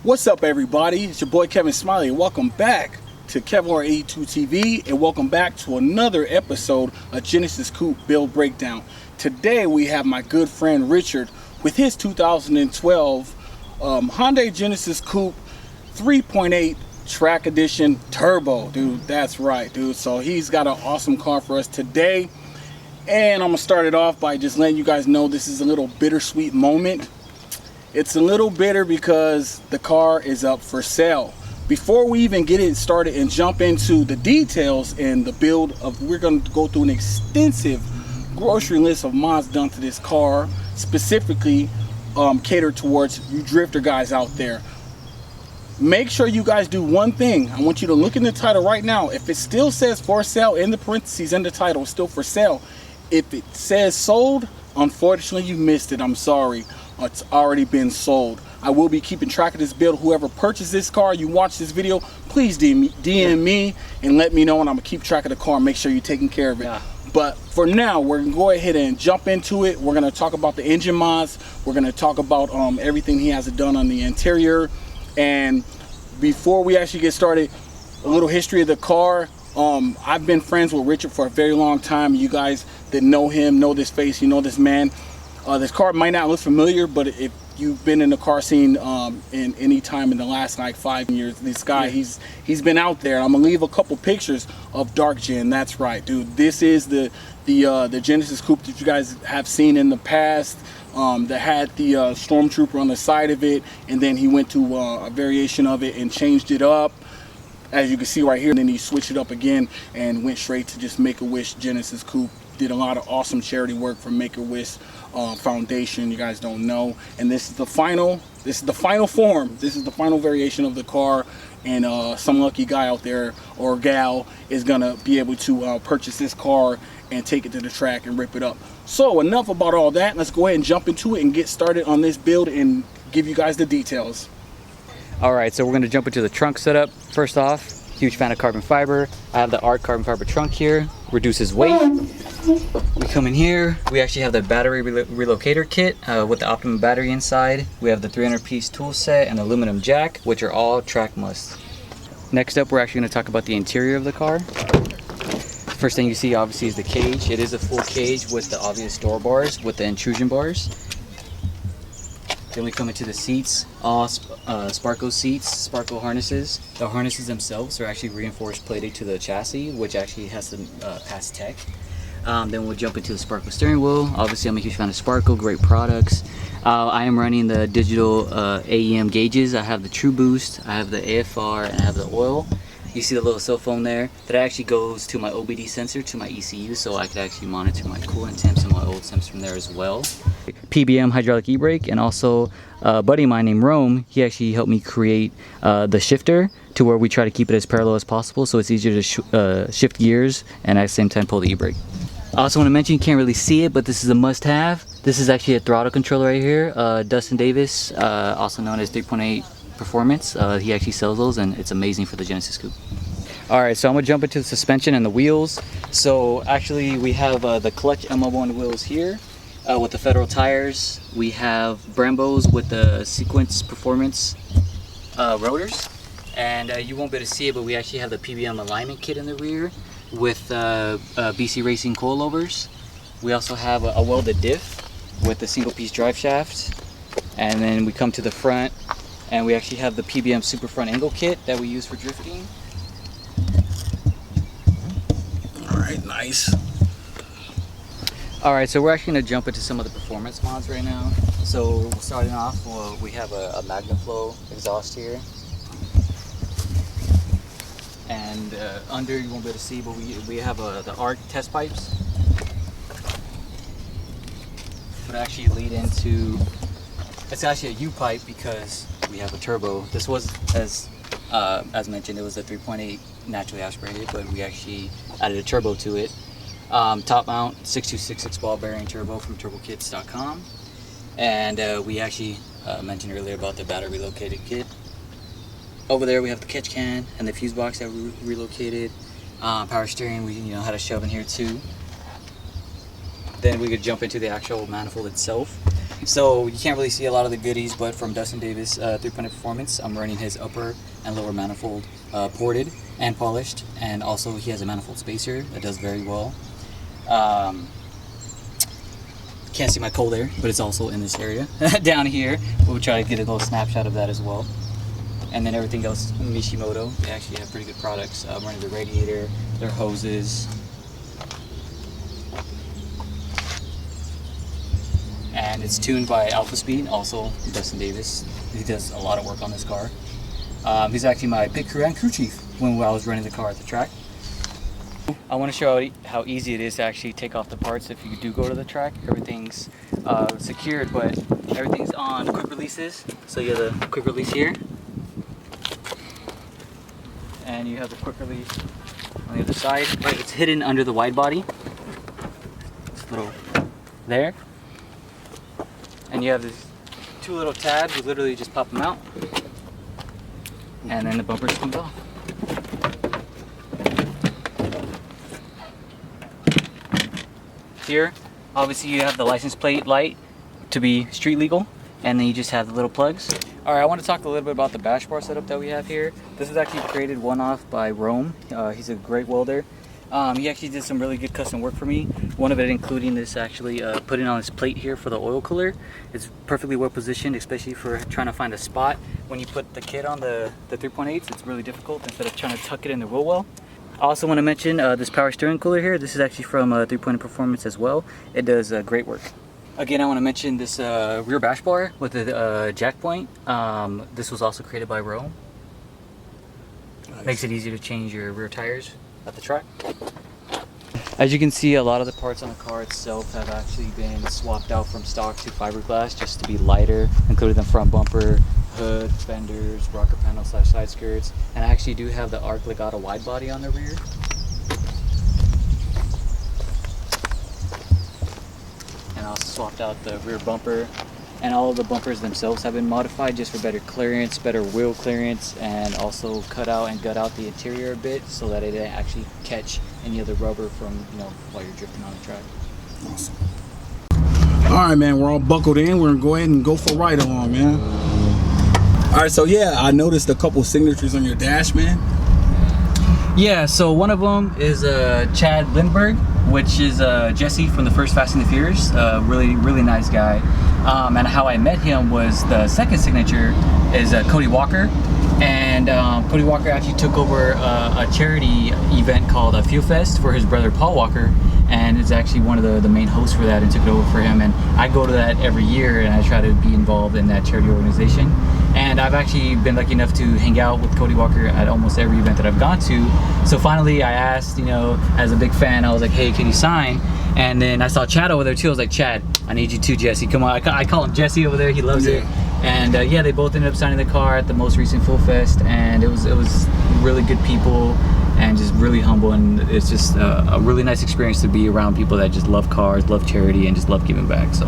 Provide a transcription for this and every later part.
What's up, everybody? It's your boy Kevin Smiley, and welcome back to Kevlar82 TV, and welcome back to another episode of Genesis Coupe Build Breakdown. Today we have my good friend Richard with his 2012 Hyundai Genesis Coupe 3.8 Track Edition Turbo. Dude, that's right, dude. So he's got an awesome car for us today, and I'm gonna start it off by just letting you guys know this is a little bittersweet moment. It's a little bitter because the car is up for sale. Before we even get it started and jump into the details and the build of, we're going to go through an extensive grocery list of mods done to this car, specifically catered towards you drifter guys out there. Make sure you guys do one thing. I want you to look in the title right now. If it still says for sale in the parentheses in the title, it's still for sale. If it says sold, unfortunately you missed it. I'm sorry. It's already been sold. I will be keeping track of this build. Whoever purchased this car, you watch this video, please DM me and let me know, and I'm gonna keep track of the car and make sure you're taking care of it. Yeah. But for now, we're gonna go ahead and jump into it. We're gonna talk about the engine mods. We're gonna talk about everything he has done on the interior. And before we actually get started, a little history of the car. I've been friends with Richard for a very long time. You guys that know him know this face, you know this man. This car might not look familiar, but if you've been in the car scene in any time in the last like 5 years, this guy, he's been out there. I'm gonna leave a couple pictures of Dark Gen. That's right, dude. This is the Genesis Coupe that you guys have seen in the past, that had the Stormtrooper on the side of it, and then he went to a variation of it and changed it up, as you can see right here. And then he switched it up again and went straight to just Make-A-Wish Genesis Coupe. Did a lot of awesome charity work for Make-A-Wish Foundation. You guys don't know, and this is the final form. This is the final variation of the car, and some lucky guy out there or gal is gonna be able to purchase this car and take it to the track and rip it up. So enough about all that. Let's go ahead and jump into it and get started on this build and give you guys the details. All right, so we're going to jump into the trunk setup. First off, huge fan of carbon fiber. I have the ARC carbon fiber trunk here, reduces weight. We come in here, we actually have the battery relocator kit with the Optimum battery inside. We have the 300-piece tool set and aluminum jack, which are all track musts. Next up, we're actually going to talk about the interior of the car. First thing you see obviously is the cage. It is a full cage with the obvious door bars with the intrusion bars. Then we come into the seats, all Sparco seats, Sparco harnesses. The harnesses themselves are actually reinforced plated to the chassis, which actually has to pass tech. Then we'll jump into the Sparco steering wheel. Obviously, I'm a huge fan of Sparco, great products. I am running the digital AEM gauges. I have the True Boost, I have the AFR, and I have the oil. You see the little cell phone there? That actually goes to my OBD sensor, to my ECU, so I could actually monitor my coolant temps and my oil temps from there as well. PBM hydraulic e-brake, and also a buddy of mine named Rome, he actually helped me create the shifter to where we try to keep it as parallel as possible, so it's easier to shift gears and at the same time pull the e-brake. I also want to mention, you can't really see it, but this is a must-have. This is actually a throttle controller right here. Dustin Davis, also known as 3.8 Performance, he actually sells those, and it's amazing for the Genesis Coupe. Alright, so I'm going to jump into the suspension and the wheels. So actually we have the clutch ML1 wheels here with the Federal tires. We have Brembos with the Sequence Performance rotors. And you won't be able to see it, but we actually have the PBM alignment kit in the rear with BC Racing coilovers. We also have a welded diff with the single piece drive shaft. And then we come to the front, and we actually have the PBM Super Front Angle kit that we use for drifting. Alright, nice. Alright, so we're actually going to jump into some of the performance mods right now. So starting off, we have a MagnaFlow exhaust here. And under, you won't be able to see, but we have the ARC test pipes. But actually lead into, it's actually a U-pipe because we have a turbo. This was, as mentioned, it was a 3.8 naturally aspirated, but we actually added a turbo to it. Top mount 6266 ball bearing turbo from turbokits.com. And we actually mentioned earlier about the battery relocated kit. Over there we have the catch can and the fuse box that we relocated. Power steering, we had a shove in here too. Then we could jump into the actual manifold itself. So you can't really see a lot of the goodies, but from Dustin Davis 3-point performance, I'm running his upper and lower manifold ported and polished, and also he has a manifold spacer that does very well. Can't see my cold air, but it's also in this area down here. We'll try to get a little snapshot of that as well. And then everything else, Mishimoto, they actually have pretty good products. I'm running the radiator, their hoses. And it's tuned by Alpha Speed, also Dustin Davis. He does a lot of work on this car. He's actually my pit crew and crew chief when I was running the car at the track. I want to show how easy it is to actually take off the parts if you do go to the track. Everything's secured, but everything's on quick releases. So you have the quick release here, and you have the quick release on the other side. Right, it's hidden under the wide body. It's little there. And you have these 2 little tabs, you literally just pop them out, and then the bumper just comes off. Here, obviously you have the license plate light to be street legal, and then you just have the little plugs. Alright, I want to talk a little bit about the bash bar setup that we have here. This is actually created one-off by Rome. He's a great welder. He actually did some really good custom work for me. One of it including this actually putting on this plate here for the oil cooler. It's perfectly well positioned, especially for trying to find a spot. When you put the kit on the 3.8s, it's really difficult instead of trying to tuck it in the wheel well. I also want to mention this power steering cooler here. This is actually from 3-point performance as well. It does great work. Again, I want to mention this rear bash bar with the jack point. This was also created by Rome. Nice. Makes it easy to change your rear tires at the track. As you can see, a lot of the parts on the car itself have actually been swapped out from stock to fiberglass just to be lighter, including the front bumper, hood, fenders, rocker panel / side skirts, and I actually do have the Arc Legato wide body on the rear. And I also swapped out the rear bumper, and all of the bumpers themselves have been modified just for better clearance, better wheel clearance, and also cut out and gut out the interior a bit so that it didn't actually catch any of the rubber from, while you're drifting on the track. Awesome. All right, man, we're all buckled in. We're gonna go ahead and go for a ride along, man. All right, so yeah, I noticed a couple signatures on your dash, man. Yeah, so one of them is Chad Lindbergh, which is Jesse from the first Fast and the Furious. Really nice guy. And how I met him was the second signature is Cody Walker. And Cody Walker actually took over a charity event called Fuel Fest for his brother Paul Walker, and is actually one of the main hosts for that, and took it over for him. And I go to that every year, and I try to be involved in that charity organization. And I've actually been lucky enough to hang out with Cody Walker at almost every event that I've gone to. So finally I asked, as a big fan, I was like, hey, can you sign? And then I saw Chad over there too. I was like, Chad, I need you too, Jesse. Come on. I call him Jesse over there. He loves it. And yeah, they both ended up signing the car at the most recent Full Fest, and it was really good people and just really humble, and it's just a really nice experience to be around people that just love cars, love charity, and just love giving back. So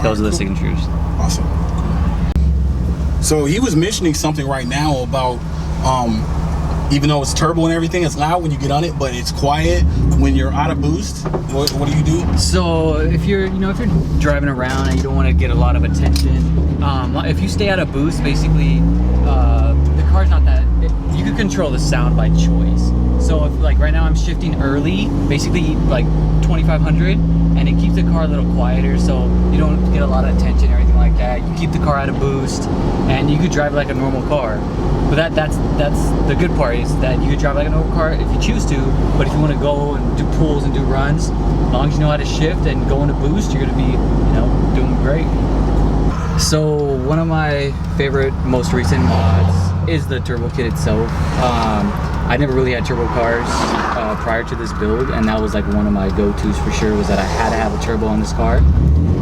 those are the signatures. Awesome. So he was mentioning something right now about even though it's turbo and everything, it's loud when you get on it, but it's quiet when you're out of boost. What do you do? So if you're driving around and you don't want to get a lot of attention, if you stay out of boost, basically the car's not that. You can control the sound by choice. So if like right now I'm shifting early, basically like 2500, and it keeps the car a little quieter, so you don't get a lot of attention or anything like that. You keep the car out of boost, and you could drive like a normal car. But that's the good part, is that you could drive like a normal car if you choose to. But if you want to go and do pulls and do runs, as long as you know how to shift and go into boost, you're gonna be doing great. So one of my favorite, most recent mods is the turbo kit itself. I never really had turbo cars prior to this build, and that was like one of my go-tos for sure, was that I had to have a turbo on this car.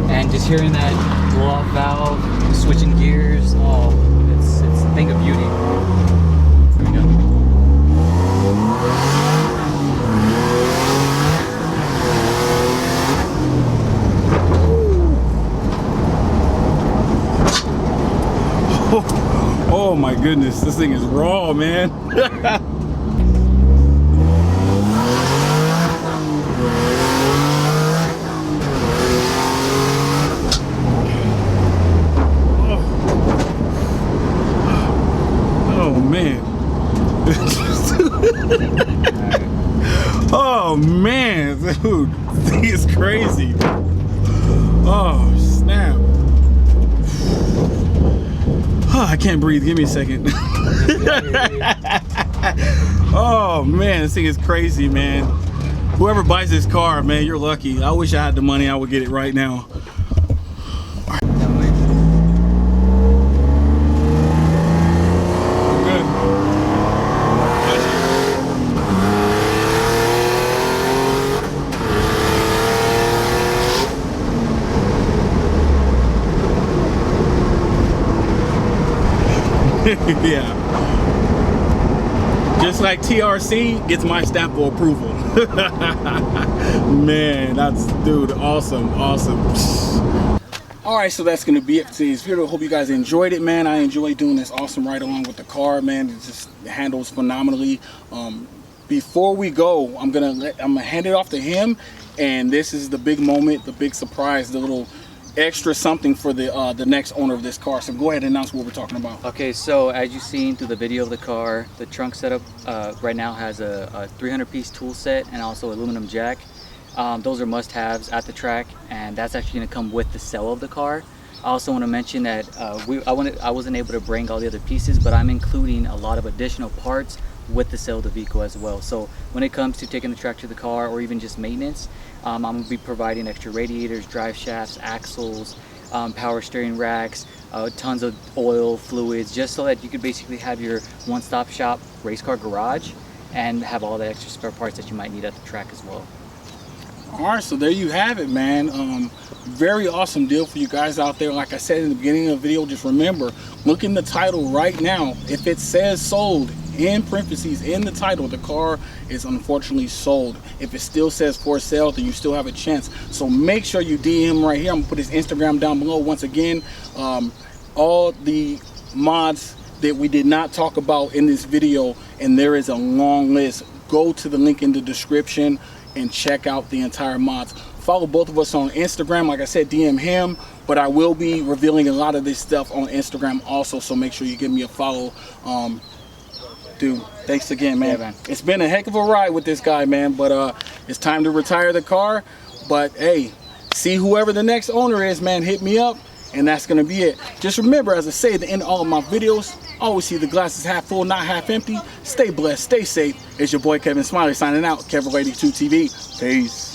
And just hearing that blow-off valve, switching gears, it's a thing of beauty. Here we go. Oh my goodness, this thing is raw, man. man. Oh man, dude, he is crazy. Oh snap. Oh, I can't breathe. Give me a second. Oh man, this thing is crazy, man. Whoever buys this car, man, you're lucky. I wish I had the money. I would get it right now. Yeah. Just like TRC gets my stamp of approval. Man, that's, dude, awesome. All right, so that's gonna be it for today's video. Hope you guys enjoyed it, man. I enjoy doing this awesome ride along with the car, man. It just handles phenomenally. Before we go, I'm gonna hand it off to him, and this is the big moment, the big surprise, the little extra something for the next owner of this car. So go ahead and announce what we're talking about. Okay, so as you've seen through the video of the car, the trunk setup right now has a 300-piece tool set and also aluminum jack. Those are must-haves at the track, and that's actually going to come with the sale of the car. I also want to mention that I wasn't able to bring all the other pieces, but I'm including a lot of additional parts with the sale of the vehicle as well. So when it comes to taking the track to the car or even just maintenance, I'm going to be providing extra radiators, drive shafts, axles, power steering racks, tons of oil, fluids, just so that you could basically have your one-stop shop race car garage and have all the extra spare parts that you might need at the track as well. All right, so there you have it, man. Very awesome deal for you guys out there. Like I said in the beginning of the video, just remember, look in the title right now. If it says sold in parentheses in the title, the car is unfortunately sold. If it still says for sale, then you still have a chance. So make sure you DM right here. I'm gonna put his Instagram down below. Once again, all the mods that we did not talk about in this video, and there is a long list. Go to the link in the description and check out the entire mods. Follow both of us on Instagram. Like I said, DM him, but I will be revealing a lot of this stuff on Instagram also, so make sure you give me a follow. Dude, thanks again, man. Yeah, man. It's been a heck of a ride with this guy, man, but it's time to retire the car. But hey, see whoever the next owner is, man, hit me up, and that's gonna be it. Just remember, as I say at the end of all of my videos, always see the glasses half full, not half empty. Stay blessed, stay safe. It's your boy Kevin Smiley signing out. Kevin 82 TV. Peace.